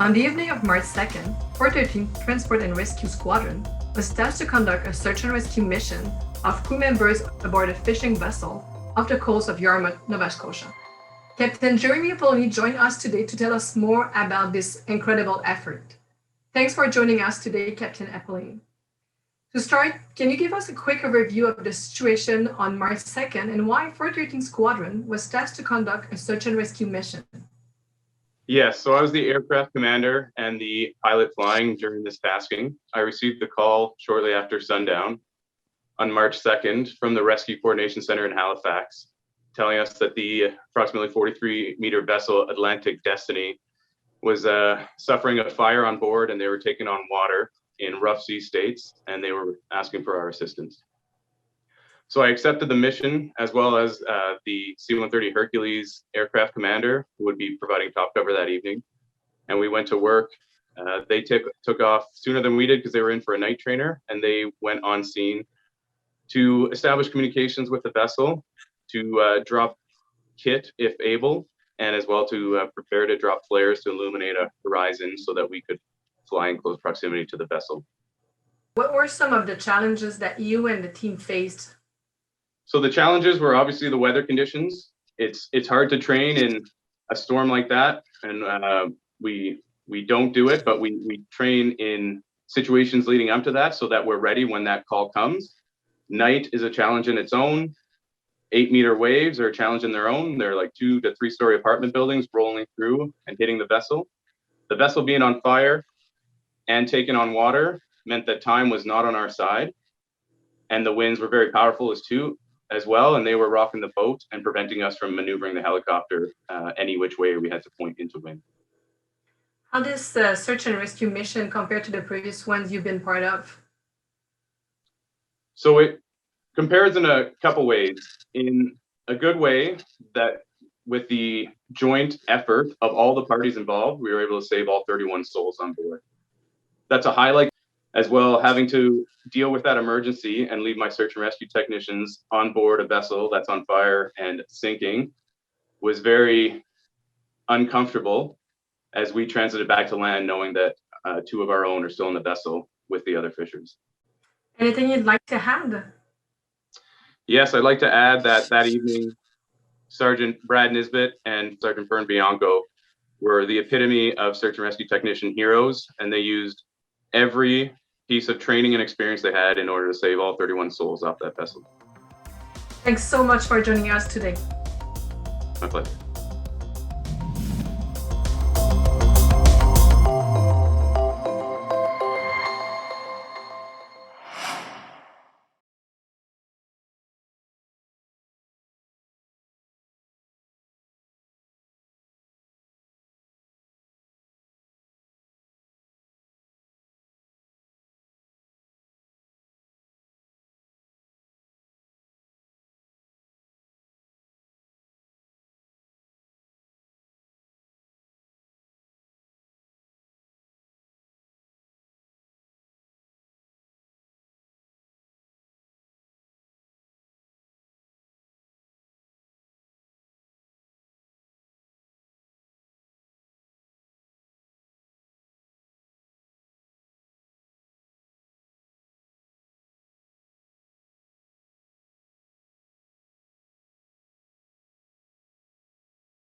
On the evening of March 2nd, 413th Transport and Rescue Squadron was tasked to conduct a search and rescue mission of crew members aboard a fishing vessel off the coast of Yarmouth, Nova Scotia. Captain Jeremy Appolloni joined us today to tell us more about this incredible effort. Thanks for joining us today, Captain Appolloni. To start, can you give us a quick overview of the situation on March 2nd and why 413th Squadron was tasked to conduct a search and rescue mission? Yes, so I was the aircraft commander and the pilot flying during this tasking. I received the call shortly after sundown on March 2nd from the Rescue Coordination Center in Halifax, telling us that the approximately 43-meter vessel Atlantic Destiny was suffering a fire on board, and they were taking on water in rough sea states, and they were asking for our assistance. So I accepted the mission, as well as the C-130 Hercules aircraft commander, who would be providing top cover that evening. And we went to work. They took off sooner than we did because they were in for a night trainer, and they went on scene to establish communications with the vessel, to drop kit if able, and as well to prepare to drop flares to illuminate a horizon so that we could fly in close proximity to the vessel. What were some of the challenges that you and the team faced? So the challenges were obviously the weather conditions. It's hard to train in a storm like that, and we don't do it, but we train in situations leading up to that so that we're ready when that call comes. Night is a challenge in its own. 8-meter waves are a challenge in their own. They're like 2 to 3-story apartment buildings rolling through and hitting the vessel. The vessel being on fire and taking on water meant that time was not on our side, and the winds were very powerful as well, and they were rocking the boat and preventing us from maneuvering the helicopter any which way we had to point into wind. How does the search and rescue mission compare to the previous ones you've been part of? So it compares in a couple ways. In a good way, that with the joint effort of all the parties involved, we were able to save all 31 souls on board. That's a highlight. As well, having to deal with that emergency and leave my search and rescue technicians on board a vessel that's on fire and sinking was very uncomfortable as we transited back to land, knowing that 2 of our own are still in the vessel with the other fishers. Anything you'd like to add? Yes, I'd like to add that evening, Sergeant Brad Nisbet and Sergeant Fern Bianco were the epitome of search and rescue technician heroes, and they used every piece of training and experience they had in order to save all 31 souls off that vessel. Thanks so much for joining us today. My pleasure.